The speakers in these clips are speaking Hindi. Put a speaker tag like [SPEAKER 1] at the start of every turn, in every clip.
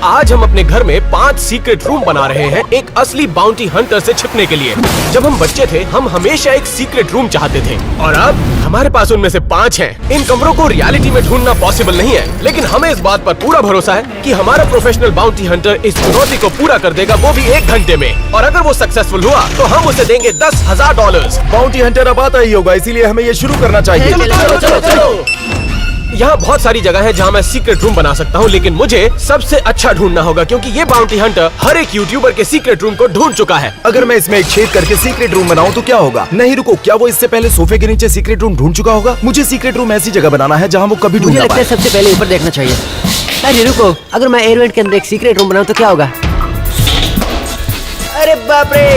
[SPEAKER 1] आज हम अपने घर में 5 सीक्रेट रूम बना रहे हैं एक असली बाउंटी हंटर से छिपने के लिए। जब हम बच्चे थे हम हमेशा एक सीक्रेट रूम चाहते थे और अब हमारे पास उनमें से 5 हैं। इन कमरों को रियलिटी में ढूंढना पॉसिबल नहीं है, लेकिन हमें इस बात पर पूरा भरोसा है कि हमारा प्रोफेशनल बाउंटी हंटर इस चुनौती को पूरा कर देगा, वो भी 1 घंटे में। और अगर वो सक्सेसफुल हुआ तो हम उसे देंगे $10,000।
[SPEAKER 2] बाउंटी हंटर अब आता ही होगा, इसीलिए हमें ये शुरू करना चाहिए।
[SPEAKER 1] चलो चलो चलो। यहाँ बहुत सारी जगह है जहाँ मैं सीक्रेट रूम बना सकता हूँ, लेकिन मुझे सबसे अच्छा ढूंढना होगा क्योंकि ये बाउंटी हंटर हर एक यूट्यूबर के सीक्रेट रूम को ढूंढ चुका है।
[SPEAKER 2] अगर मैं इसमें एक छेद करके सीक्रेट रूम बनाऊं तो क्या होगा? नहीं रुको, क्या वो इससे पहले सोफे के नीचे सीक्रेट रूम ढूंढ चुका होगा? मुझे सीक्रेट रूम ऐसी जगह बनाना है जहाँ वो कभी ढूंढ
[SPEAKER 3] मुझे
[SPEAKER 2] ना
[SPEAKER 3] लगता है
[SPEAKER 2] पाए।
[SPEAKER 3] सबसे पहले ऊपर देखना चाहिए। अरे रुको, अगर मैं एयरवेंट के अंदर एक सीक्रेट रूम बनाऊं तो क्या होगा? अरे बाप रे!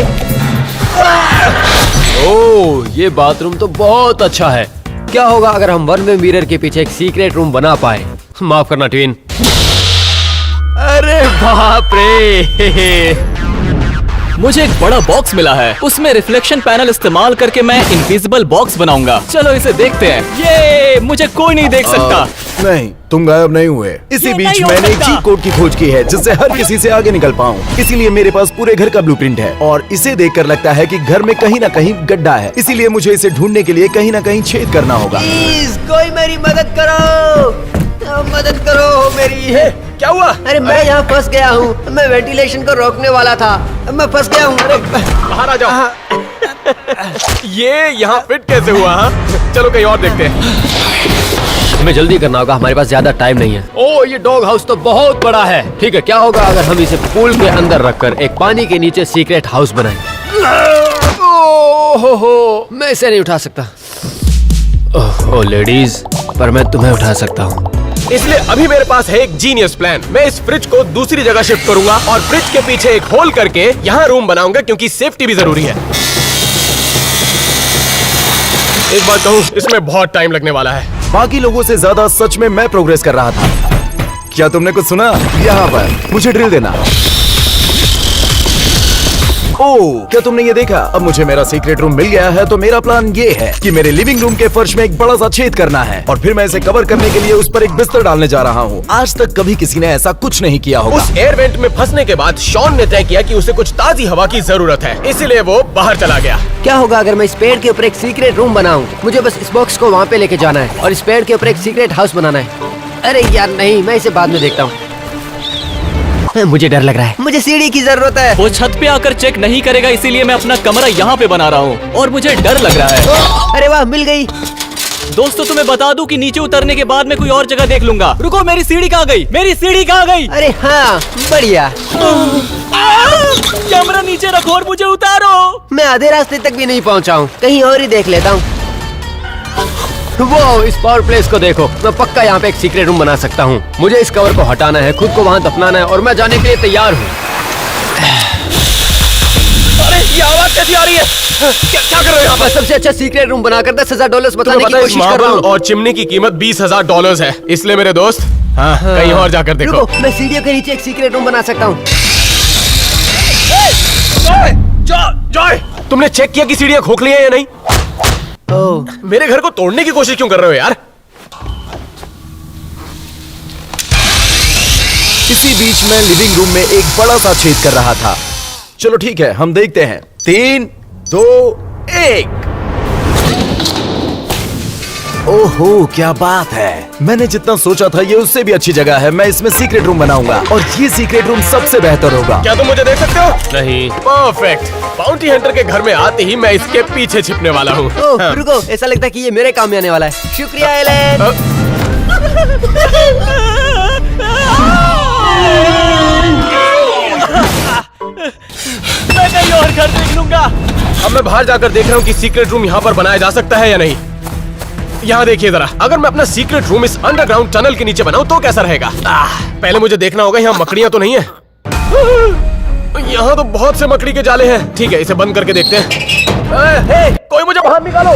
[SPEAKER 3] ओह, ये बाथरूम तो बहुत अच्छा है। क्या होगा अगर हम वन वे मिरर के पीछे एक सीक्रेट रूम बना पाए? माफ करना ट्विन। अरे बाप रे!
[SPEAKER 4] मुझे एक बड़ा बॉक्स मिला है, उसमें रिफ्लेक्शन पैनल इस्तेमाल करके मैं इनविजिबल बॉक्स बनाऊंगा। चलो इसे देखते हैं। ये मुझे कोई नहीं देख सकता।
[SPEAKER 2] नहीं, तुम गायब नहीं हुए। इसी
[SPEAKER 4] ये
[SPEAKER 2] बीच
[SPEAKER 4] नहीं हो
[SPEAKER 2] मैंने एक
[SPEAKER 4] सकता।
[SPEAKER 2] चीट कोड की खोज की है जिससे हर किसी से आगे निकल पाऊँ। इसीलिए मेरे पास पूरे घर का ब्लूप्रिंट है और इसे देखकर लगता है कि घर में कहीं ना कहीं गड्ढा है। इसीलिए मुझे इसे ढूंढने के लिए कहीं ना कहीं छेद करना होगा।
[SPEAKER 3] प्लीज कोई मेरी मदद करो, मदद करो मेरी।
[SPEAKER 1] क्या हुआ?
[SPEAKER 3] अरे मैं यहाँ फंस गया हूँ। मैं वेंटिलेशन को रोकने वाला था, मैं फंस गया हूँ।
[SPEAKER 1] बाहर आ जाओ। ये यहाँ फिट कैसे हुआ? हाँ? चलो कहीं और देखते हैं।
[SPEAKER 3] हमें जल्दी करना होगा, हमारे पास ज्यादा टाइम नहीं है। ओह, ये डॉग हाउस तो बहुत बड़ा है। ठीक है, क्या होगा अगर हम इसे पूल के अंदर रखकर एक पानी के नीचे सीक्रेट हाउस बनाएं? ओह, मैं इसे नहीं उठा सकता। ओह लेडीज, पर मैं तुम्हें उठा सकता हूँ।
[SPEAKER 1] इसलिए अभी मेरे पास है एक जीनियस प्लान। मैं इस फ्रिज को दूसरी जगह शिफ्ट करूंगा और फ्रिज के पीछे एक होल करके यहाँ रूम बनाऊंगा क्योंकि सेफ्टी भी जरूरी है। एक बात कहूँ, इसमें बहुत टाइम लगने वाला है।
[SPEAKER 2] बाकी लोगों से ज्यादा सच में मैं प्रोग्रेस कर रहा था। क्या तुमने कुछ सुना? यहाँ पर मुझे ड्रिल देना। ओह, क्या तुमने ये देखा? अब मुझे मेरा सीक्रेट रूम मिल गया है, तो मेरा प्लान ये है कि मेरे लिविंग रूम के फर्श में एक बड़ा सा छेद करना है और फिर मैं इसे कवर करने के लिए उस पर एक बिस्तर डालने जा रहा हूँ। आज तक कभी किसी ने ऐसा कुछ नहीं किया होगा।
[SPEAKER 1] उस एयर वेंट में फंसने के बाद शॉन ने तय किया कि उसे कुछ ताजी हवा की जरूरत है, इसीलिए वो बाहर चला गया।
[SPEAKER 3] क्या होगा अगर मैं इस पेड़ के ऊपर एक सीक्रेट रूम बनाऊं? मुझे बस इस बॉक्स को वहाँ पे लेके जाना है और इस पेड़ के ऊपर एक सीक्रेट हाउस बनाना है। अरे यार नहीं, मैं इसे बाद में देखता हूँ। मुझे डर लग रहा है, मुझे सीढ़ी की जरूरत है।
[SPEAKER 4] वो छत पे आकर चेक नहीं करेगा, इसीलिए मैं अपना कमरा यहाँ पे बना रहा हूँ और मुझे डर लग रहा है।
[SPEAKER 3] अरे वाह, मिल गई।
[SPEAKER 4] दोस्तों तुम्हें बता दूं कि नीचे उतरने के बाद मैं कोई और जगह देख लूंगा। रुको, मेरी सीढ़ी कहाँ गई? मेरी सीढ़ी कहाँ गई?
[SPEAKER 3] अरे हाँ, बढ़िया।
[SPEAKER 4] कैमरा नीचे रखो और मुझे उतारो।
[SPEAKER 3] मैं आधे रास्ते तक भी नहीं पहुँचा हूँ, कहीं और ही देख लेता हूँ। वो इस पावर प्लेस को देखो, मैं पक्का यहाँ पे एक सीक्रेट रूम बना सकता हूँ। मुझे इस कवर को हटाना है, खुद को वहाँ दफनाना है और मैं जाने के लिए तैयार हूँ।
[SPEAKER 1] अरे ये आवाज कैसी आ रही है? क्या कर रहे हो यहाँ
[SPEAKER 3] मैं सबसे अच्छा सीक्रेट रूम बनाकर $10,000 बचाने की कोशिश कर रहा हूँ।
[SPEAKER 1] और चिमनी की कीमत $20,000 है, इसलिए मेरे दोस्त हाँ, कहीं और जाकर देखो।
[SPEAKER 3] रुको, मैं सीढ़ियों के नीचे एक सीक्रेट रूम बना सकता हूँ।
[SPEAKER 1] जॉय, तुमने चेक किया कि सीढ़ियाँ खोखली है या नहीं? मेरे घर को तोड़ने की कोशिश क्यों कर रहे हो यार?
[SPEAKER 2] इसी बीच मैं लिविंग रूम में एक बड़ा सा छेद कर रहा था। चलो ठीक है, हम देखते हैं। 3, 2, 1। ओहो, क्या बात है। मैंने जितना सोचा था ये उससे भी अच्छी जगह है। मैं इसमें सीक्रेट रूम बनाऊंगा और ये सीक्रेट रूम सबसे बेहतर होगा।
[SPEAKER 1] क्या तुम मुझे देख सकते हो?
[SPEAKER 4] नहीं।
[SPEAKER 1] परफेक्ट। बाउंटी हंटर के घर में आते ही मैं इसके पीछे छिपने वाला हूँ।
[SPEAKER 3] ओह, रुको, ऐसा लगता है कि ये मेरे काम में आने वाला है। शुक्रिया एलन।
[SPEAKER 4] मैं कहीं और घर देख लूंगा।
[SPEAKER 1] अब मैं बाहर जाकर देख रहा हूँ कि सीक्रेट रूम यहाँ पर बनाया जा सकता है या नहीं। यहाँ देखिए जरा, अगर मैं अपना सीक्रेट रूम इस अंडरग्राउंड टनल के नीचे बनाऊं तो कैसा रहेगा? पहले मुझे देखना होगा यहाँ मकड़ियाँ तो नहीं है। यहाँ तो बहुत से मकड़ी के जाले हैं। ठीक है, इसे बंद करके देखते हैं। कोई मुझे बाहर निकालो।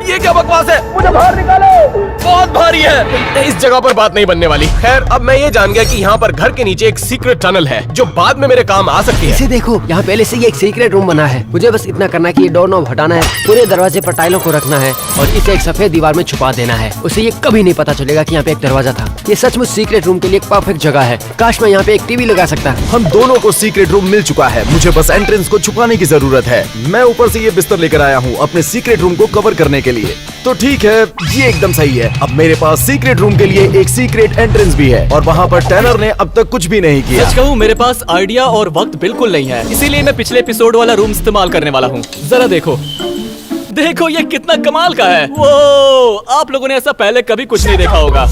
[SPEAKER 1] ये क्या बकवास है? मुझे बाहर निकालो, बहुत भारी है। इस जगह पर बात नहीं बनने वाली। खैर, अब मैं ये जान गया कि यहाँ पर घर के नीचे एक सीक्रेट टनल है जो बाद में मेरे काम आ सकती है।
[SPEAKER 3] इसे देखो, यहाँ पहले से ही एक सीक्रेट रूम बना है। मुझे बस इतना करना है कि ये डोर नॉब हटाना है, पूरे दरवाजे पर टाइलों को रखना है और इसे एक सफेद दीवार में छुपा देना है। उसे ये कभी नहीं पता चलेगा कि यहाँ पे एक दरवाजा था। ये सचमुच सीक्रेट रूम के लिए एक परफेक्ट जगह है। काश मैं यहाँ पे एक टीवी लगा सकता।
[SPEAKER 2] हम दोनों को सीक्रेट रूम मिल चुका है। मुझे बस एंट्रेंस को छुपाने की जरूरत है। मैं ऊपर से ये बिस्तर लेकर आया हूँ अपने सीक्रेट रूम को कवर करने के लिए। तो ठीक है, ये एकदम सही है। अब मेरे पास सीक्रेट रूम के लिए एक सीक्रेट एंट्रेंस भी है और वहाँ पर टैनर ने अब तक कुछ भी नहीं किया।
[SPEAKER 4] सच कहूँ, मेरे पास आइडिया और वक्त बिल्कुल नहीं है, इसीलिए मैं पिछले एपिसोड वाला रूम इस्तेमाल करने वाला हूँ। जरा देखो, देखो ये कितना कमाल का है। वो आप लोगों ने ऐसा पहले कभी कुछ नहीं देखा होगा।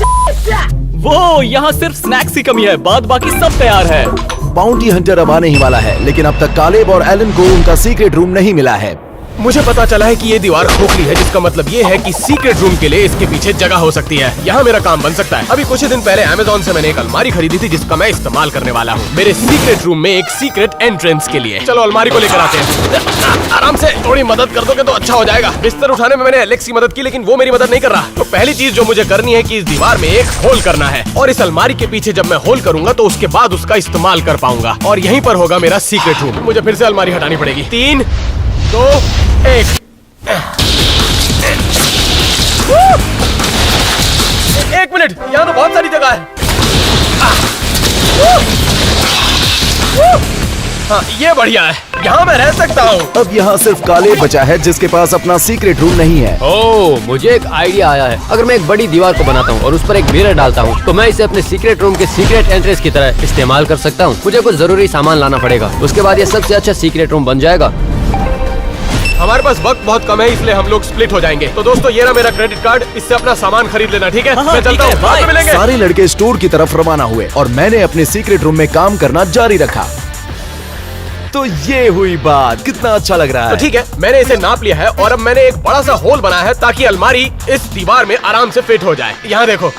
[SPEAKER 4] वो यहाँ सिर्फ स्नैक्स की कमी है, बाद बाकी सब तैयार है।
[SPEAKER 2] बाउंटी हंटर अब आने ही वाला है, लेकिन अब तक कालेब और एलन को उनका सीक्रेट रूम नहीं मिला है।
[SPEAKER 1] मुझे पता चला है कि ये दीवार खोखली है, जिसका मतलब ये है कि सीक्रेट रूम के लिए इसके पीछे जगह हो सकती है। यहाँ मेरा काम बन सकता है। अभी कुछ ही दिन पहले अमेज़न से मैंने एक अलमारी खरीदी थी जिसका मैं इस्तेमाल करने वाला हूँ मेरे सीक्रेट रूम में एक सीक्रेट एंट्रेंस के लिए। चलो अलमारी को लेकर आते हैं। आराम से, थोड़ी मदद कर दोगे तो अच्छा हो जाएगा। बिस्तर उठाने में मैंने एलेक्स की मदद की, लेकिन वो मेरी मदद नहीं कर रहा। तो पहली चीज जो मुझे करनी है कि इस दीवार में एक होल करना है और इस अलमारी के पीछे जब मैं होल करूंगा तो उसके बाद उसका इस्तेमाल कर पाऊंगा और यहीं पर होगा मेरा सीक्रेट रूम। मुझे फिर से अलमारी हटानी पड़ेगी। 3, 2, 1। एक मिनट, यहाँ तो बहुत सारी जगह है। हाँ, ये बढ़िया है, यहाँ मैं रह सकता हूँ।
[SPEAKER 2] अब यहाँ सिर्फ कालेब बचा है जिसके पास अपना सीक्रेट रूम नहीं है।
[SPEAKER 3] ओह, मुझे एक आइडिया आया है। अगर मैं एक बड़ी दीवार को बनाता हूँ और उस पर एक मिरर डालता हूँ तो मैं इसे अपने सीक्रेट रूम के सीक्रेट एंट्रेंस की तरह इस्तेमाल कर सकता हूँ। मुझे कुछ जरूरी सामान लाना पड़ेगा, उसके बाद ये सबसे अच्छा सीक्रेट रूम बन जाएगा।
[SPEAKER 1] हमारे पास वक्त बहुत कम है, इसलिए हम लोग स्प्लिट हो जाएंगे। तो दोस्तों, ये रहा मेरा क्रेडिट कार्ड, इससे अपना सामान खरीद लेना, ठीक है? मैं चलता हूँ, बाद में मिलेंगे।
[SPEAKER 2] सारे लड़के स्टोर की तरफ रवाना हुए और मैंने अपने सीक्रेट रूम में काम करना जारी रखा। तो ये हुई बात, कितना अच्छा लग रहा है।
[SPEAKER 1] तो ठीक है, मैंने इसे नाप लिया है और अब मैंने एक बड़ा सा होल बनाया है ताकि अलमारी इस दीवार में आराम से फिट हो जाए। यहाँ देखो,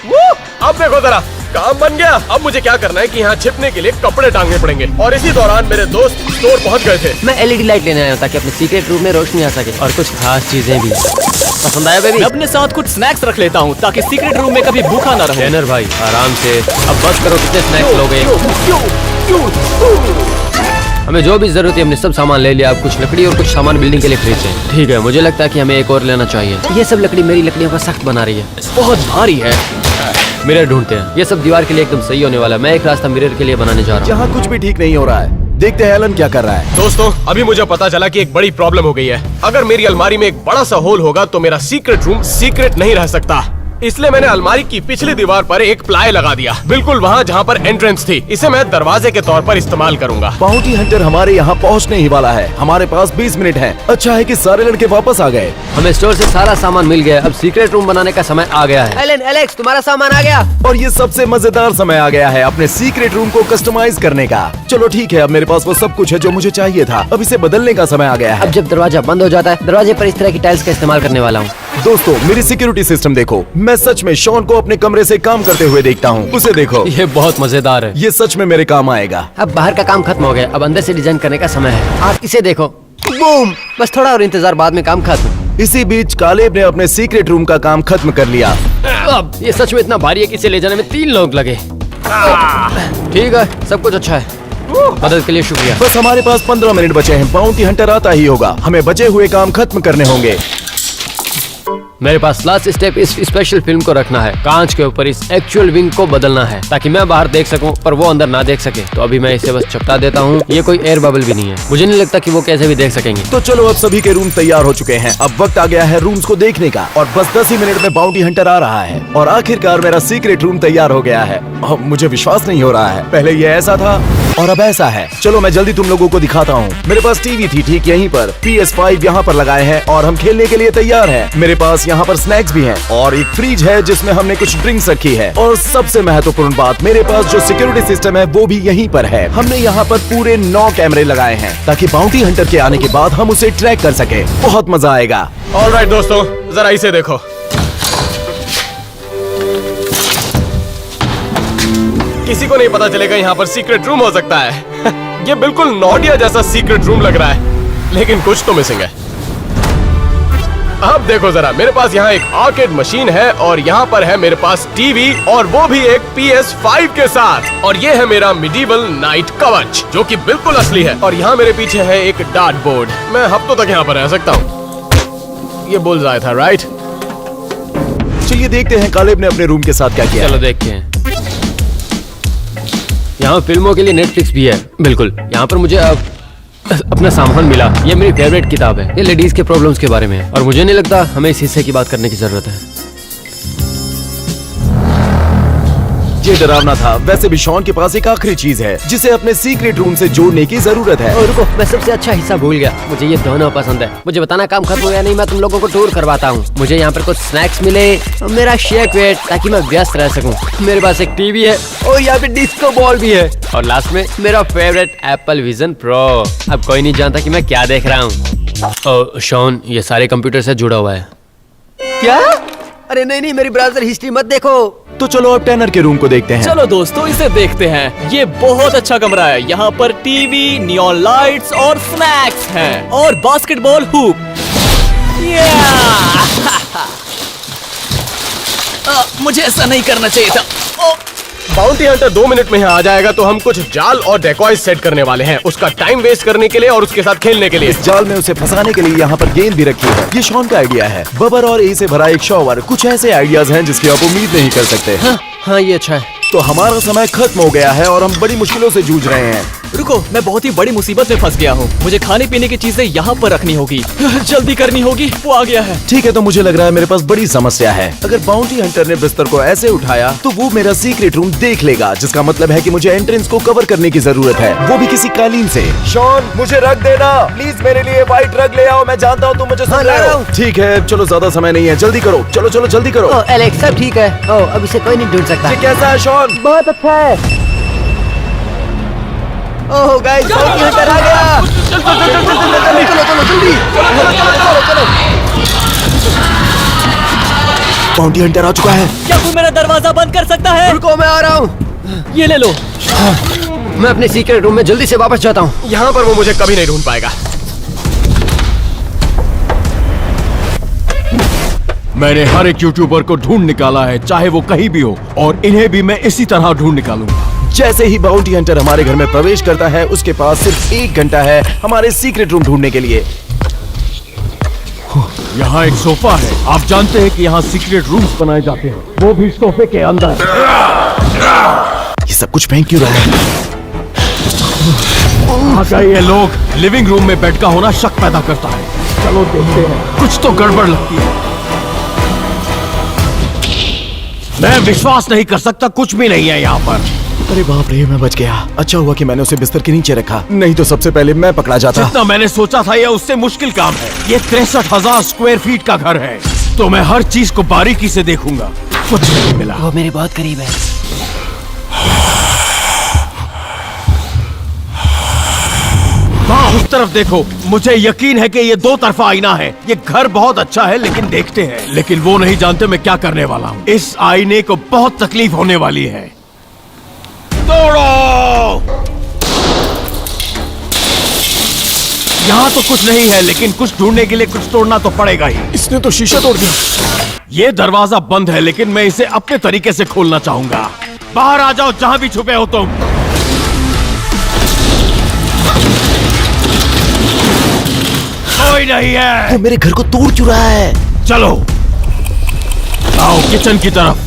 [SPEAKER 1] अब देखो जरा, काम बन गया। अब मुझे क्या करना है कि यहाँ छिपने के लिए कपड़े टांगने पड़ेंगे। और इसी दौरान मेरे दोस्त स्टोर पहुँच गए थे।
[SPEAKER 3] मैं एलईडी लाइट लेने आया हूँ ताकि अपने सीक्रेट रूम में रोशनी आ सके और कुछ खास चीजें भी। पसंद आया बेबी?
[SPEAKER 4] मैं अपने साथ कुछ स्नैक्स रख लेता हूँ ताकि सीक्रेट रूम में कभी भूखा ना रहूं।
[SPEAKER 3] टैनर भाई, आराम से। अब बस करो, कितने स्नैक्स लोगे? हमें जो भी जरूरत है हमने सब सामान ले लिया। अब कुछ लकड़ी और कुछ सामान बिल्डिंग के लिए खरीदते हैं। ठीक है, मुझे लगता है कि हमें एक और लेना चाहिए। ये सब लकड़ी मेरी लकड़ियों को सख्त बना रही है, बहुत भारी है। मिरर ढूंढते हैं, ये सब दीवार के लिए एकदम सही होने वाला है। मैं एक रास्ता मिरर के लिए बनाने जा रहा हूँ।
[SPEAKER 2] यहाँ कुछ भी ठीक नहीं हो रहा है। देखते हैं एलन क्या कर रहा है।
[SPEAKER 1] दोस्तों, अभी मुझे पता चला कि एक बड़ी प्रॉब्लम हो गई है। अगर मेरी अलमारी में एक बड़ा सा होल होगा तो मेरा सीक्रेट रूम सीक्रेट नहीं रह सकता। इसलिए मैंने अलमारी की पिछली दीवार पर एक प्लाई लगा दिया, बिल्कुल वहाँ जहाँ पर एंट्रेंस थी। इसे मैं दरवाजे के तौर पर इस्तेमाल करूंगा।
[SPEAKER 2] बाउंटी हंटर हमारे यहाँ पहुँचने ही वाला है। हमारे पास 20 मिनट है। अच्छा है कि सारे लड़के वापस आ गए।
[SPEAKER 3] हमें स्टोर से सारा सामान मिल गया। अब सीक्रेट रूम बनाने का समय आ गया है। एलन, एलेक्स, तुम्हारा सामान आ गया।
[SPEAKER 2] और ये सबसे मजेदार समय आ गया है अपने सीक्रेट रूम को कस्टमाइज करने का। चलो ठीक है, अब मेरे पास वो सब कुछ है जो मुझे चाहिए था। अब इसे बदलने का समय आ गया है।
[SPEAKER 3] अब जब दरवाजा बंद हो जाता है, दरवाजे पर इस तरह की टाइल्स का इस्तेमाल करने वाला हूँ।
[SPEAKER 2] दोस्तों, मेरी सिक्योरिटी सिस्टम देखो। मैं सच में शॉन को अपने कमरे से काम करते हुए देखता हूँ। उसे देखो,
[SPEAKER 3] ये बहुत मजेदार है।
[SPEAKER 2] ये सच में मेरे काम आएगा।
[SPEAKER 3] अब बाहर का काम खत्म हो गया, अब अंदर से डिजाइन करने का समय है। आप इसे देखो, बूम! बस थोड़ा और इंतजार, बाद में काम खत्म।
[SPEAKER 2] इसी बीच कालेब ने अपने सीक्रेट रूम का काम खत्म कर लिया।
[SPEAKER 3] अब ये सच में इतना भारी है कि इसे ले जाने में 3 लोग लगे। ठीक है, सब कुछ अच्छा है। मदद के लिए शुक्रिया।
[SPEAKER 2] बस हमारे पास 15 मिनट बचे हैं। बाउंटी हंटर आता ही होगा। हमें बचे हुए काम खत्म करने होंगे।
[SPEAKER 3] मेरे पास लास्ट स्टेप इस स्पेशल फिल्म को रखना है। कांच के ऊपर इस एक्चुअल विंग को बदलना है ताकि मैं बाहर देख सकूं पर वो अंदर ना देख सके। तो अभी मैं इसे बस चिपका देता हूँ। ये कोई एयर बबल भी नहीं है, मुझे नहीं लगता कि वो कैसे भी देख सकेंगे।
[SPEAKER 2] तो चलो, अब सभी के रूम तैयार हो चुके हैं। अब वक्त आ गया है रूम्स को देखने का और बस 10 ही मिनट में बाउंटी हंटर आ रहा है और आखिरकार मेरा सीक्रेट रूम तैयार हो गया है। अब मुझे विश्वास नहीं हो रहा है, पहले ये ऐसा था और अब ऐसा है। चलो मैं जल्दी तुम लोगों को दिखाता हूँ। मेरे पास टीवी थी ठीक यहीं पर, PS5 यहाँ पर लगाए हैं और हम खेलने के लिए तैयार हैं। मेरे पास यहाँ पर स्नैक्स भी हैं और एक फ्रिज है जिसमें हमने कुछ ड्रिंक्स रखी है। और सबसे महत्वपूर्ण बात, मेरे पास जो सिक्योरिटी सिस्टम है वो भी यहीं पर है। हमने यहाँ पर पूरे 9 कैमरे लगाए हैं ताकि बाउंटी हंटर के आने के बाद हम उसे ट्रैक कर सके। बहुत मजा आएगा।
[SPEAKER 1] ऑलराइट दोस्तों, जरा इसे देखो। किसी को नहीं पता चलेगा यहाँ पर सीक्रेट रूम हो सकता है। ये बिल्कुल नॉर्डिया जैसा सीक्रेट रूम लग रहा है, लेकिन कुछ तो मिसिंग है। अब देखो जरा, मेरे पास यहाँ एक आर्केड मशीन है और यहाँ पर है मेरे पास टीवी, और वो भी एक PS5 के साथ। और ये है मेरा मिडीवल नाइट कवच जो कि बिल्कुल असली है। और यहाँ मेरे पीछे है एक डार्ट बोर्ड। मैं हफ्तों तक यहाँ पर रह सकता हूँ। ये बुलस्आई था, राइट?
[SPEAKER 2] चलिए देखते हैं कालेब ने अपने रूम के साथ क्या किया।
[SPEAKER 3] चलो देखते हैं। यहाँ फिल्मों के लिए नेटफ्लिक्स भी है। बिल्कुल, यहाँ पर मुझे अब अपना सामान मिला। ये मेरी फेवरेट किताब है। ये लेडीज के प्रॉब्लम्स के बारे में है और मुझे नहीं लगता हमें इस हिस्से की बात करने की जरूरत है।
[SPEAKER 2] ये डरावना था। वैसे भी शॉन के पास एक आखिरी चीज है जिसे अपने सीक्रेट रूम से जोड़ने की जरूरत है।
[SPEAKER 3] और रुको, मैं सबसे अच्छा हिस्सा भूल गया। मुझे ये दोनों पसंद है। मुझे बताना काम खत्म हो या नहीं, मैं तुम लोगों को टूर करवाता हूँ। मुझे यहाँ पर कुछ स्नैक्स मिले और मेरा शेक वेट, ताकि मैं व्यस्त रह सकूँ। मेरे पास एक टीवी है और यहाँ पे डिस्को बॉल भी है। और लास्ट में मेरा फेवरेट एप्पल विजन प्रो। अब कोई नहीं जानता कि मैं क्या देख रहा हूँ। शॉन, ये सारे कंप्यूटर से जुड़ा हुआ है। क्या? अरे नहीं, मेरी ब्राउजर हिस्ट्री मत देखो।
[SPEAKER 2] तो चलो अब टैनर के रूम को देखते हैं।
[SPEAKER 4] चलो दोस्तों, इसे देखते हैं। ये बहुत अच्छा कमरा है। यहाँ पर टीवी, नियॉन लाइट्स और स्नैक्स हैं और बास्केटबॉल हुप। मुझे ऐसा नहीं करना चाहिए था।
[SPEAKER 1] बाउंटी हंटर 2 मिनट में यहाँ आ जाएगा तो हम कुछ जाल और डेकॉय सेट करने वाले हैं, उसका टाइम वेस्ट करने के लिए और उसके साथ खेलने के लिए।
[SPEAKER 2] इस जाल में उसे फंसाने के लिए यहाँ पर गेंद भी रखी है। ये शॉन का आइडिया है। बबर और ए से भरा एक शॉवर। कुछ ऐसे आइडियाज हैं जिसकी आप उम्मीद नहीं कर सकते।
[SPEAKER 3] हाँ, ये अच्छा है।
[SPEAKER 2] तो हमारा समय खत्म हो गया है और हम बड़ी मुश्किलों से जूझ रहे हैं।
[SPEAKER 4] रुको, मैं बहुत ही बड़ी मुसीबत में फंस गया हूँ। मुझे खाने पीने की चीजें यहाँ पर रखनी होगी। जल्दी करनी होगी। वो आ गया है।
[SPEAKER 2] ठीक है, तो मुझे लग रहा है मेरे पास बड़ी समस्या है। अगर बाउंटी हंटर ने बिस्तर को ऐसे उठाया तो वो मेरा सीक्रेट रूम देख लेगा, जिसका मतलब है कि मुझे एंट्रेंस को कवर करने की जरूरत है, वो भी किसी कालीन से। शॉन, मुझे रग देना प्लीज। मेरे लिए व्हाइट रग ले आओ। मैं जानता हूँ तुम मुझे सुन रहे हो। ठीक है, चलो ज्यादा समय नहीं है, जल्दी करो। चलो चलो जल्दी करो।
[SPEAKER 3] एलेक्स, सब ठीक है। अब इसे कोई नहीं ढूंढ सकता।
[SPEAKER 2] ये कैसा है शॉन?
[SPEAKER 3] बहुत अच्छा है। ओह गाइस, बाउंटी हंटर आ गया। चलो जल्दी।
[SPEAKER 2] बाउंटी हंटर आ चुका है।
[SPEAKER 4] क्या कोई मेरा दरवाजा बंद कर सकता है?
[SPEAKER 3] रुको, मैं आ रहा हूँ।
[SPEAKER 4] ये ले लो।
[SPEAKER 3] मैं अपने सीक्रेट रूम में जल्दी से वापस जाता हूँ।
[SPEAKER 1] यहाँ पर वो मुझे कभी नहीं ढूंढ पाएगा।
[SPEAKER 5] मैंने हर एक यूट्यूबर को ढूंढ निकाला है, चाहे वो कहीं भी हो, और इन्हें भी मैं इसी तरह ढूंढ निकालूंगा।
[SPEAKER 2] जैसे ही बाउंटी हंटर हमारे घर में प्रवेश करता है, उसके पास सिर्फ 1 घंटा है हमारे सीक्रेट रूम ढूंढने के लिए।
[SPEAKER 5] यहाँ एक सोफा है। आप जानते हैं कि यहाँ सीक्रेट रूम्स बनाए जाते हैं, वो भी सोफे के अंदर।
[SPEAKER 2] ये सब कुछ फेंक क्यों रहा है?
[SPEAKER 5] क्या ये लोग? लिविंग रूम में बेड का होना शक पैदा करता है। चलो देखते हैं, कुछ तो गड़बड़ लगती है। मैं विश्वास नहीं कर सकता, कुछ भी नहीं है यहाँ पर।
[SPEAKER 2] अरे बाप रे, मैं बच गया। अच्छा हुआ कि मैंने उसे बिस्तर के नीचे रखा, नहीं तो सबसे पहले मैं पकड़ा जाता।
[SPEAKER 5] जितना मैंने सोचा था यह उससे मुश्किल काम है। ये 63,000 स्क्वायर फीट का घर है, तो मैं हर चीज को बारीकी से देखूंगा। कुछ नहीं मिला।
[SPEAKER 3] वो मेरे बहुत करीब है।
[SPEAKER 5] हाँ, उस तरफ देखो। मुझे यकीन है कि ये 2 तरफा आईना है। ये घर बहुत अच्छा है, लेकिन देखते हैं। लेकिन वो नहीं जानते मैं क्या करने वाला हूँ। इस आईने को बहुत तकलीफ होने वाली है। तोड़ो! यहाँ तो कुछ नहीं है, लेकिन कुछ ढूंढने के लिए कुछ तोड़ना तो पड़ेगा ही।
[SPEAKER 1] इसने तो शीशा तोड़ दिया।
[SPEAKER 5] ये दरवाजा बंद है, लेकिन मैं इसे अपने तरीके से खोलना चाहूंगा। बाहर आ जाओ, जहां भी छुपे हो तुम। कोई नहीं है।
[SPEAKER 2] वो मेरे घर को तोड़ क्यों रहा है?
[SPEAKER 5] चलो आओ किचन की तरफ।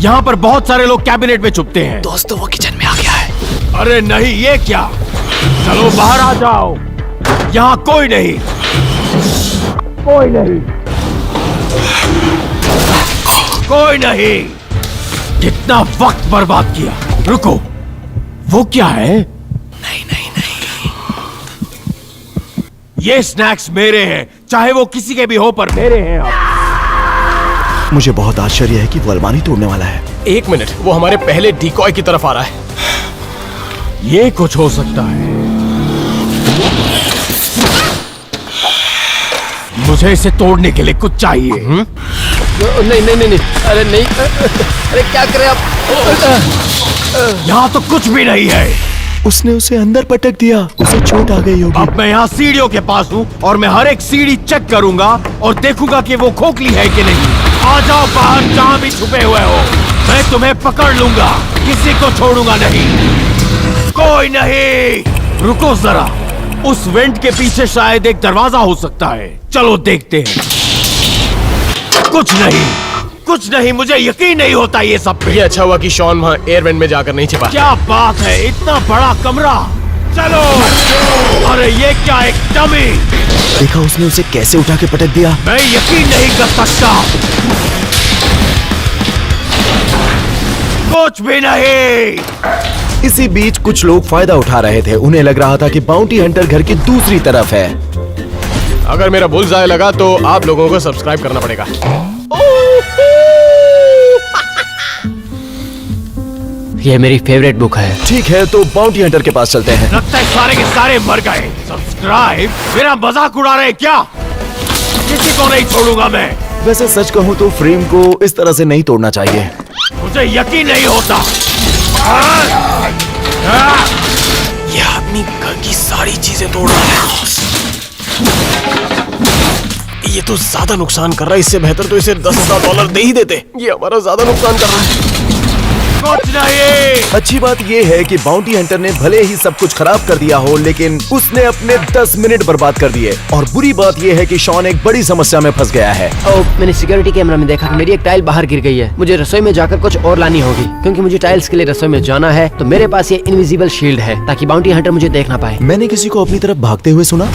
[SPEAKER 5] यहाँ पर बहुत सारे लोग कैबिनेट में छुपते हैं।
[SPEAKER 2] दोस्तों, वो किचन में आ गया है।
[SPEAKER 5] अरे नहीं, ये क्या? चलो बाहर आ जाओ। यहाँ कोई नहीं, कोई नहीं, कोई नहीं। कितना वक्त बर्बाद किया। रुको, वो क्या है?
[SPEAKER 2] नहीं नहीं नहीं।
[SPEAKER 5] ये स्नैक्स मेरे हैं, चाहे वो किसी के भी हो, पर मेरे हैं अब।
[SPEAKER 2] मुझे बहुत आश्चर्य है कि वो अलमारी तोड़ने वाला है।
[SPEAKER 1] 1 मिनट, वो हमारे पहले डिकॉय की तरफ आ रहा है।
[SPEAKER 5] ये कुछ हो सकता है। मुझे इसे तोड़ने के लिए कुछ चाहिए।
[SPEAKER 3] नहीं नहीं नहीं नहीं, अरे नहीं, अरे क्या करें आप?
[SPEAKER 5] यहाँ तो कुछ भी नहीं है।
[SPEAKER 2] उसने उसे अंदर पटक दिया, उसे चोट आ गई होगी।
[SPEAKER 5] अब मैं यहाँ सीढ़ियों के पास हूँ और मैं हर एक सीढ़ी चेक करूंगा और देखूंगा कि वो खोखली है कि नहीं। आ जाओ बाहर, जहाँ भी छुपे हुए हो, मैं तुम्हें पकड़ लूंगा, किसी को छोड़ूंगा नहीं। कोई नहीं, रुको जरा, उस वेंट के पीछे शायद एक दरवाजा हो सकता है। चलो देखते हैं। कुछ नहीं, मुझे यकीन नहीं होता ये सब पे।
[SPEAKER 1] ये अच्छा हुआ कि शॉन वहाँ एयर वेंट में जाकर नहीं छिपा।
[SPEAKER 5] क्या बात है, इतना बड़ा कमरा। चलो। अरे ये क्या, एक डमी।
[SPEAKER 2] देखा उसने उसे कैसे उठा के पटक दिया।
[SPEAKER 5] मैं यकीन नहीं कर सकता। कुछ भी नहीं।
[SPEAKER 2] इसी बीच कुछ लोग फायदा उठा रहे थे। उन्हें लग रहा था कि बाउंटी हंटर घर की दूसरी तरफ है।
[SPEAKER 1] अगर मेरा बुलजाय लगा तो आप लोगों को सब्सक्राइब करना पड़ेगा।
[SPEAKER 3] ये मेरी फेवरेट बुक है।
[SPEAKER 2] ठीक है, तो बाउंटी हंटर के पास चलते हैं।
[SPEAKER 5] लगता है सारे के सारे मर गए। सब्सक्राइब? मेरा मजाक उड़ा रहे क्या? किसी को नहीं छोड़ूंगा मैं।
[SPEAKER 2] वैसे सच कहूँ तो फ्रेम को इस तरह से नहीं तोड़ना चाहिए।
[SPEAKER 5] मुझे यकीन नहीं होता।
[SPEAKER 1] ये आदमी घर की सारी चीजें तोड़ रहा है। ये तो ज्यादा नुकसान कर रहा है, इससे बेहतर तो इसे $10,000 दे ही देते। ये हमारा ज्यादा नुकसान कर रहा है।
[SPEAKER 5] कुछ नहीं।
[SPEAKER 2] अच्छी बात यह है कि बाउंटी हंटर ने भले ही सब कुछ खराब कर दिया हो, लेकिन उसने अपने 10 मिनट बर्बाद कर दिए। और बुरी बात यह है कि शॉन एक बड़ी समस्या में फंस गया है।
[SPEAKER 3] मैंने सिक्योरिटी कैमरा में देखा कि मेरी एक टाइल बाहर गिर गई है। मुझे रसोई में जाकर कुछ और लानी होगी, क्योंकि मुझे टाइल्स के लिए रसोई में जाना है। तो मेरे पास ये इनविजिबल शील्ड है, ताकि बाउंटी हंटर मुझे देख ना पाए।
[SPEAKER 2] मैंने किसी को अपनी तरफ भागते हुए सुना।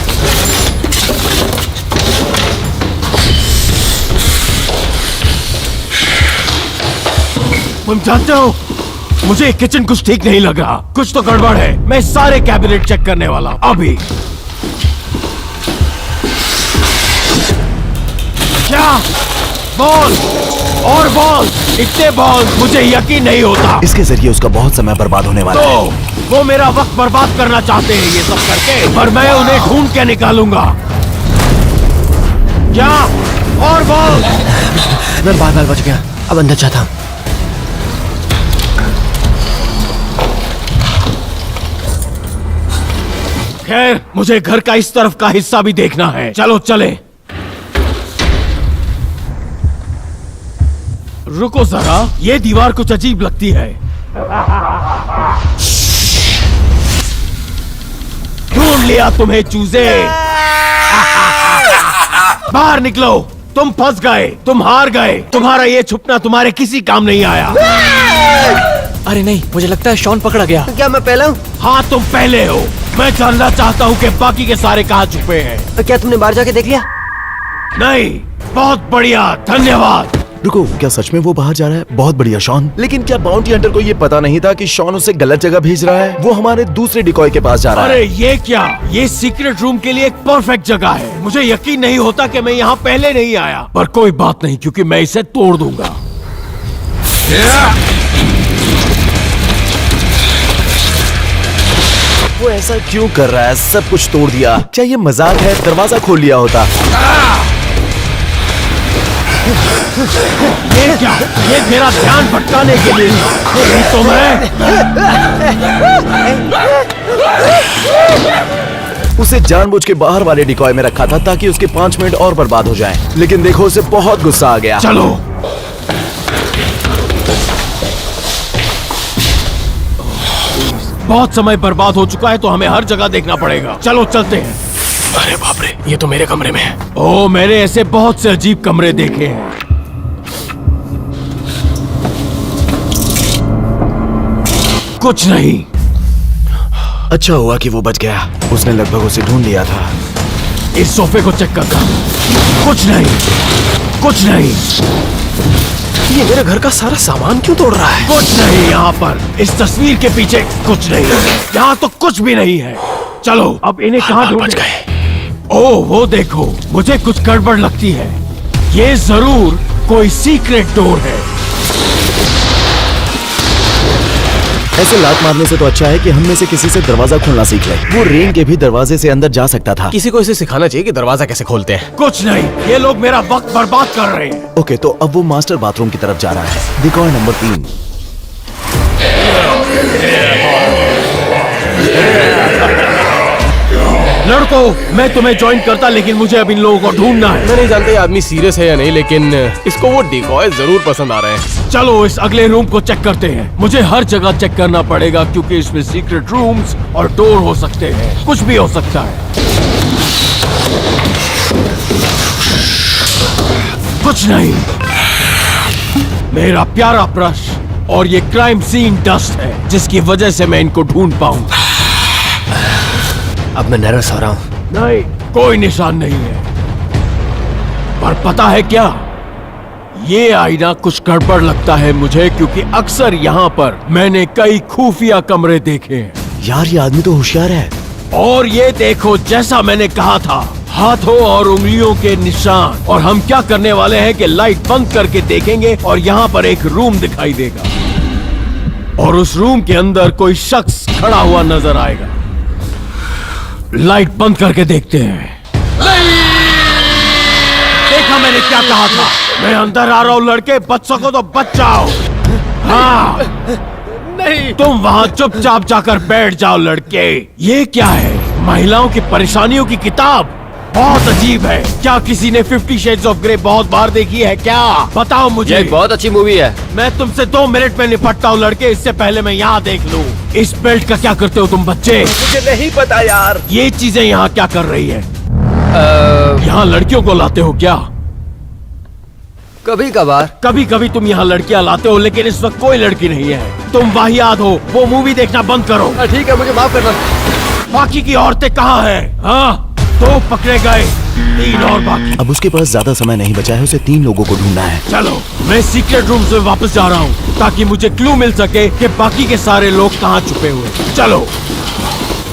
[SPEAKER 5] तुम जानते हो, मुझे किचन कुछ ठीक नहीं लग रहा। कुछ तो गड़बड़ है। मैं सारे कैबिनेट चेक करने वाला हूं अभी। क्या? बॉल और बॉल, इतने बॉल, मुझे यकीन नहीं होता।
[SPEAKER 2] इसके जरिए उसका बहुत समय बर्बाद होने वाला है।
[SPEAKER 5] तो वो मेरा वक्त बर्बाद करना चाहते हैं ये सब करके, और मैं उन्हें ढूंढ के निकालूंगा। क्या? और बॉल।
[SPEAKER 3] मैं बार-बार बच गया, अब अंदर जाता हूँ।
[SPEAKER 5] खैर, मुझे घर का इस तरफ का हिस्सा भी देखना है। चलो चले। रुको जरा, ये दीवार कुछ अजीब लगती है। ढूंढ लिया तुम्हें चूजे। बाहर निकलो, तुम फंस गए, तुम हार गए। तुम्हारा ये छुपना तुम्हारे किसी काम नहीं आया।
[SPEAKER 4] अरे नहीं, मुझे लगता है शॉन पकड़ा गया।
[SPEAKER 3] क्या मैं पहला हूँ?
[SPEAKER 5] हाँ, तुम पहले हो। मैं जानना चाहता हूँ कि बाकी के सारे कहाँ छुपे हैं।
[SPEAKER 3] क्या तुमने बाहर जाके देख लिया?
[SPEAKER 5] नहीं। बहुत बढ़िया, धन्यवाद।
[SPEAKER 2] रुको, क्या सच में वो बाहर जा रहा है? बहुत बढ़िया शॉन। लेकिन क्या बाउंटी हंटर को ये पता नहीं था कि शॉन उसे गलत जगह भेज रहा है? वो हमारे दूसरे डिकॉय के पास जा रहा है।
[SPEAKER 5] अरे ये क्या? ये सीक्रेट रूम के लिए एक परफेक्ट जगह है। मुझे यकीन नहीं होता कि मैं यहाँ पहले नहीं आया। पर कोई बात नहीं, क्योंकि मैं इसे तोड़ दूंगा।
[SPEAKER 2] वो ऐसा क्यों कर रहा है? सब कुछ तोड़ दिया। क्या ये मजाक है? दरवाजा खोल लिया होता।
[SPEAKER 5] ये क्या? ये मेरा ध्यान भटकाने के लिए। नहीं तो मैं।
[SPEAKER 2] उसे जानबूझ के बाहर वाले डिकॉय में रखा था ताकि उसके 5 मिनट और बर्बाद हो जाएं। लेकिन देखो, उसे बहुत गुस्सा आ गया।
[SPEAKER 5] चलो। बहुत समय बर्बाद हो चुका है, तो हमें हर जगह देखना पड़ेगा। चलो चलते हैं।
[SPEAKER 1] अरे बाप रे, ये तो मेरे कमरे में है।
[SPEAKER 5] ओह, मैंने ऐसे बहुत से अजीब कमरे देखे हैं। कुछ नहीं।
[SPEAKER 2] अच्छा हुआ कि वो बच गया। उसने लगभग उसे ढूंढ लिया था।
[SPEAKER 5] इस सोफे को चेक करता। कुछ नहीं, कुछ नहीं।
[SPEAKER 1] ये मेरे घर का सारा सामान क्यों तोड़ रहा है?
[SPEAKER 5] कुछ नहीं यहाँ पर। इस तस्वीर के पीछे कुछ नहीं। यहाँ तो कुछ भी नहीं है। चलो, अब इन्हें कहाँ
[SPEAKER 1] बाल बच
[SPEAKER 5] ढूंढें?
[SPEAKER 1] गए।
[SPEAKER 5] ओह, वो देखो, मुझे कुछ गड़बड़ लगती है। ये जरूर कोई सीक्रेट डोर है।
[SPEAKER 2] ऐसे लात मारने से तो अच्छा है कि हम में से किसी से दरवाजा खोलना सीख ले। वो रेन के भी दरवाजे से अंदर जा सकता था।
[SPEAKER 1] किसी को इसे सिखाना चाहिए कि दरवाजा कैसे खोलते हैं।
[SPEAKER 5] कुछ नहीं, ये लोग मेरा वक्त बर्बाद कर रहे हैं।
[SPEAKER 2] ओके, तो अब वो मास्टर बाथरूम की तरफ जा रहा है। Decoy number 3।
[SPEAKER 5] लड़कों, मैं तुम्हें ज्वाइन करता, लेकिन मुझे अब इन लोगों को ढूंढना है।
[SPEAKER 1] मैं नहीं जानता ये आदमी सीरियस है या नहीं, लेकिन इसको वो डिकॉय जरूर पसंद आ रहे हैं।
[SPEAKER 5] चलो इस अगले रूम को चेक करते हैं। मुझे हर जगह चेक करना पड़ेगा क्योंकि इसमें सीक्रेट रूम्स और डोर हो सकते हैं, कुछ भी हो सकता है। कुछ नहीं, मेरा प्यारा ब्रश और ये क्राइम सीन डस्ट है जिसकी वजह से मैं इनको ढूंढ पाऊं।
[SPEAKER 3] अब मैं नर्वस हो रहा हूँ।
[SPEAKER 5] नहीं, कोई निशान नहीं है। पर पता है क्या, ये आईना कुछ गड़बड़ लगता है मुझे, क्योंकि अक्सर यहाँ पर मैंने कई खुफिया कमरे देखे हैं।
[SPEAKER 2] यार ये आदमी तो होशियार है।
[SPEAKER 5] और ये देखो, जैसा मैंने कहा था, हाथों और उंगलियों के निशान। और हम क्या करने वाले हैं कि लाइट बंद करके देखेंगे और यहाँ पर एक रूम दिखाई देगा और उस रूम के अंदर कोई शख्स खड़ा हुआ नजर आएगा। लाइट बंद करके देखते हैं। देखा मैंने क्या कहा था, मैं अंदर आ रहा हूँ। लड़के बच सको तो बच जाओ। हाँ नहीं, तुम वहाँ चुपचाप जाकर बैठ जाओ लड़के। ये क्या है, महिलाओं की परेशानियों की किताब? बहुत अजीब है। क्या किसी ने 50 Shades of Grey बहुत बार देखी है क्या? बताओ मुझे।
[SPEAKER 3] ये एक बहुत अच्छी मूवी है।
[SPEAKER 5] मैं तुमसे 2 मिनट में निपटता हूँ लड़के, इससे पहले मैं यहाँ देख लूँ। इस बेल्ट का क्या करते हो तुम बच्चे?
[SPEAKER 2] मुझे नहीं पता यार।
[SPEAKER 5] ये चीजें यहाँ क्या कर रही है? यहाँ लड़कियों को लाते हो क्या?
[SPEAKER 3] कभी कभार।
[SPEAKER 5] कभी कभी तुम यहाँ लड़कियाँ लाते हो, लेकिन इस वक्त कोई लड़की नहीं है। तुम वाहियात हो। वो मूवी देखना बंद करो।
[SPEAKER 3] ठीक है, मुझे माफ करना।
[SPEAKER 5] बाकी की औरतें कहाँ हैं? हाँ, 2 पकड़े गए, 3 और बाकी।
[SPEAKER 2] अब उसके पास ज्यादा समय नहीं बचा है, उसे 3 लोगों को ढूंढना है।
[SPEAKER 5] चलो, मैं सीक्रेट रूम से वापस जा रहा हूँ ताकि मुझे क्लू मिल सके कि बाकी के सारे लोग कहाँ छुपे हुए हैं। चलो।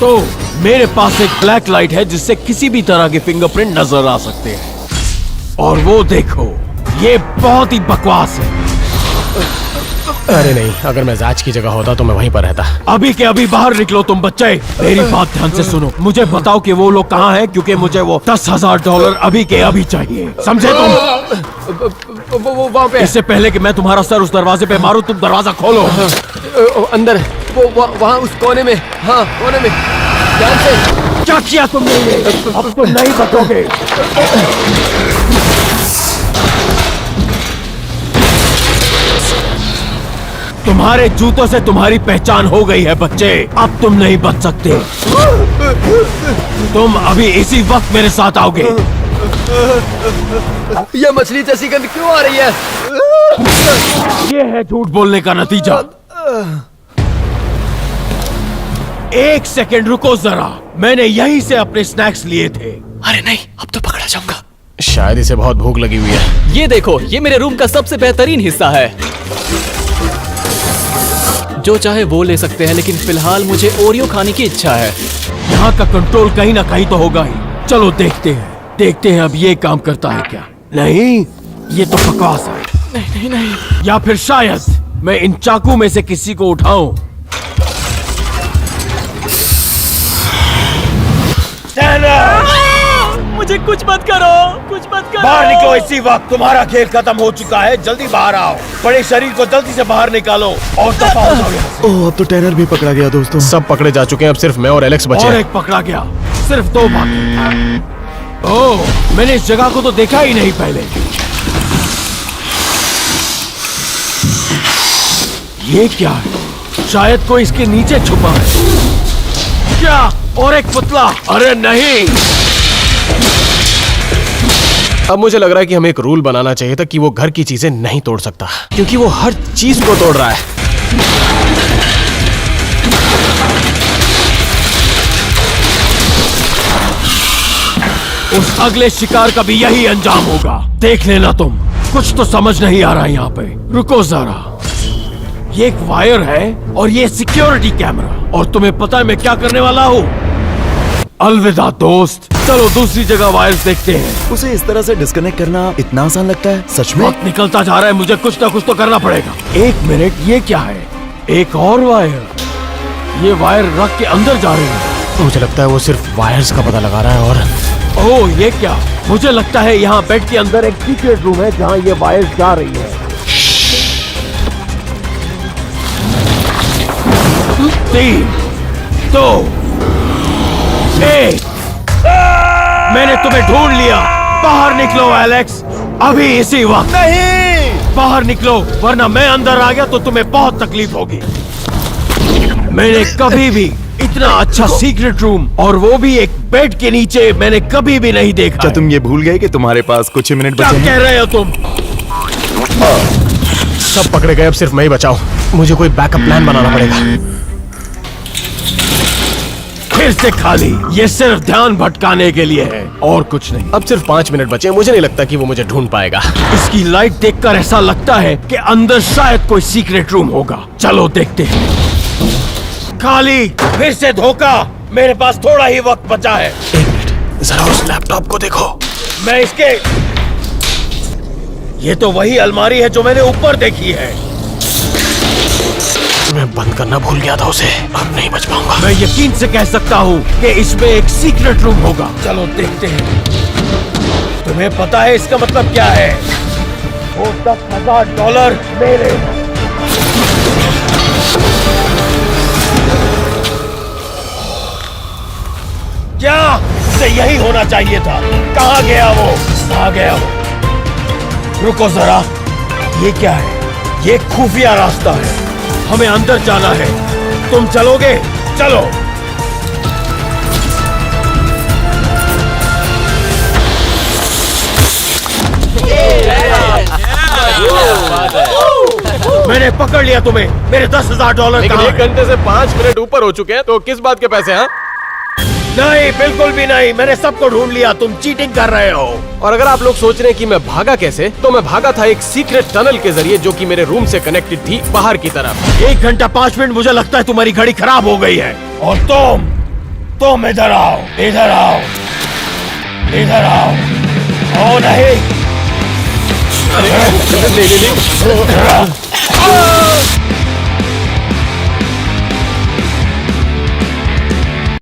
[SPEAKER 5] तो मेरे पास एक ब्लैक लाइट है जिससे किसी भी तरह के फिंगरप्रिंट नजर आ सकते हैं। और वो देखो, ये बहुत ही बकवास है।
[SPEAKER 1] अरे नहीं, अगर मैं जाज की जगह होता तो मैं वहीं पर रहता।
[SPEAKER 5] अभी के अभी बाहर निकलो तुम बच्चे। मेरी बात ध्यान से सुनो। मुझे बताओ कि वो लोग कहाँ हैं, क्योंकि मुझे वो $10,000 अभी के अभी चाहिए। समझे तुम?
[SPEAKER 1] वो वहाँ पे।
[SPEAKER 5] इससे पहले कि मैं तुम्हारा सर उस दरवाजे पे मारूं, तुम दरवाजा खोलो।
[SPEAKER 3] अंदर वो वहाँ उस कोने में। हाँ, कोने में। ध्यान से।
[SPEAKER 5] क्या किया तुमने ये? अब तुम नहीं बचोगे। तुम्हारे जूतों से तुम्हारी पहचान हो गई है बच्चे। अब तुम नहीं बच सकते। तुम अभी इसी वक्त मेरे साथ आओगे।
[SPEAKER 3] ये मछली जैसी गंध क्यों आ रही है?
[SPEAKER 5] ये है झूठ बोलने का नतीजा। 1 सेकंड रुको जरा, मैंने यहीं से अपने स्नैक्स लिए थे।
[SPEAKER 4] अरे नहीं, अब तो पकड़ा जाऊंगा।
[SPEAKER 1] शायद इसे बहुत भूख लगी हुई है।
[SPEAKER 4] ये देखो, ये मेरे रूम का सबसे बेहतरीन हिस्सा है। जो चाहे वो ले सकते हैं, लेकिन फिलहाल मुझे ओरियो खाने की इच्छा है।
[SPEAKER 5] यहाँ का कंट्रोल कहीं ना कहीं तो होगा ही। चलो देखते हैं अब ये काम करता है क्या। नहीं, ये तो बकवास है। नहीं। या फिर शायद मैं इन चाकू में से किसी को उठाऊं।
[SPEAKER 4] मुझे कुछ मत करो, कुछ मत करो।
[SPEAKER 5] बाहर निकलो इसी वक्त, तुम्हारा खेल खत्म हो चुका है। जल्दी बाहर आओ। बड़े शरीर को जल्दी से बाहर निकालो और दफा हो जाओ यहाँ से।
[SPEAKER 2] ओह, अब तो टैनर भी पकड़ा गया दोस्तों।
[SPEAKER 1] सब पकड़े जा चुके हैं, अब सिर्फ मैं और एलेक्स बचे
[SPEAKER 5] और
[SPEAKER 1] हैं।
[SPEAKER 5] एक पकड़ा गया, सिर्फ 2 बाकी। ओह, मैंने इस जगह को तो देखा ही नहीं पहले। ये क्या है? शायद कोई इसके नीचे छुपा है। क्या? और एक पुतला? अरे नहीं।
[SPEAKER 1] अब मुझे लग रहा है कि हमें एक रूल बनाना चाहिए था कि वो घर की चीजें नहीं तोड़ सकता, क्योंकि वो हर चीज को तोड़ रहा है।
[SPEAKER 5] उस अगले शिकार का भी यही अंजाम होगा। देख लेना तुम। कुछ तो समझ नहीं आ रहा है यहाँ पे। रुको जरा, ये एक वायर है और ये सिक्योरिटी कैमरा। और तुम्हें पता है मैं क्या करने वाला हूँ? अलविदा दोस्त। चलो दूसरी जगह वायर्स देखते हैं।
[SPEAKER 2] उसे इस तरह से डिस्कनेक्ट करना इतना आसान लगता है? सच में?
[SPEAKER 5] वक्त निकलता जा रहा है, मुझे कुछ ना कुछ तो करना पड़ेगा। 1 मिनट, ये क्या है? एक और वायर। ये वायर रख के अंदर जा रही है।
[SPEAKER 1] मुझे लगता है वो सिर्फ वायर्स का पता लगा रहा है। और
[SPEAKER 5] ओह, ये क्या? मुझे लगता है यहाँ बेड के अंदर एक सीक्रेट रूम है जहाँ ये वायर्स जा रही है। 3, 2, 1। तुम्हें ढूंढ लिया। बाहर निकलो एलेक्स, अभी इसी वक्त।
[SPEAKER 2] नहीं,
[SPEAKER 5] बाहर निकलो, वरना मैं अंदर आ गया तो तुम्हें बहुत तकलीफ होगी। मैंने कभी भी इतना अच्छा सीक्रेट रूम, और वो भी एक बेड के नीचे, मैंने कभी भी नहीं देखा।
[SPEAKER 2] क्या तुम ये भूल गए कि तुम्हारे पास कुछ ही मिनट
[SPEAKER 5] क्या
[SPEAKER 2] बचे
[SPEAKER 5] कह
[SPEAKER 2] हैं?
[SPEAKER 5] रहे हो तुम?
[SPEAKER 1] सब पकड़े गए, अब सिर्फ मैं ही बचाऊं। मुझे कोई बैकअप प्लान बनाना पड़ेगा।
[SPEAKER 5] फिर से खाली, ये सिर्फ ध्यान भटकाने के लिए है और कुछ नहीं।
[SPEAKER 1] अब सिर्फ 5 मिनट बचे, मुझे नहीं लगता कि वो मुझे ढूंढ पाएगा।
[SPEAKER 5] इसकी लाइट देखकर ऐसा लगता है कि अंदर शायद कोई सीक्रेट रूम होगा। चलो देखते हैं। खाली, फिर से धोखा। मेरे पास थोड़ा ही वक्त बचा है।
[SPEAKER 1] 1 मिनट, जरा उस लैपटॉप को देखो।
[SPEAKER 5] मैं इसके, ये तो वही अलमारी है जो मैंने ऊपर देखी है।
[SPEAKER 1] मैं बंद करना भूल गया था उसे, अब नहीं बच पाऊंगा।
[SPEAKER 5] मैं यकीन से कह सकता हूँ कि इसमें एक सीक्रेट रूम होगा। चलो देखते हैं। तुम्हें पता है इसका मतलब क्या है? वो $10,000 मेरे। क्या उसे यही होना चाहिए था? कहाँ गया वो? कहाँ गया वो? रुको जरा, ये क्या है? ये खुफिया रास्ता है, हमें अंदर जाना है। तुम चलोगे? चलो। मैंने पकड़ लिया तुम्हें। मेरे $10,000
[SPEAKER 1] लेकिन
[SPEAKER 5] कहाँ
[SPEAKER 1] 1
[SPEAKER 5] हैं?
[SPEAKER 1] घंटे से 5 मिनट ऊपर हो चुके हैं, तो किस बात के पैसे? हाँ,
[SPEAKER 5] नहीं, बिल्कुल भी नहीं। मैंने सबको ढूंढ लिया। तुम चीटिंग कर रहे हो।
[SPEAKER 1] और अगर आप लोग सोच रहे हैं कि मैं भागा कैसे, तो मैं भागा था एक सीक्रेट टनल के जरिए, जो कि मेरे रूम से कनेक्टेड थी बाहर की तरफ।
[SPEAKER 5] 1 घंटा 5 मिनट, मुझे लगता है तुम्हारी घड़ी खराब हो गई है। और तुम इधर आओ, इधर आओ, इधर आओ। ओ नहीं,
[SPEAKER 1] नहीं, नहीं, नहीं।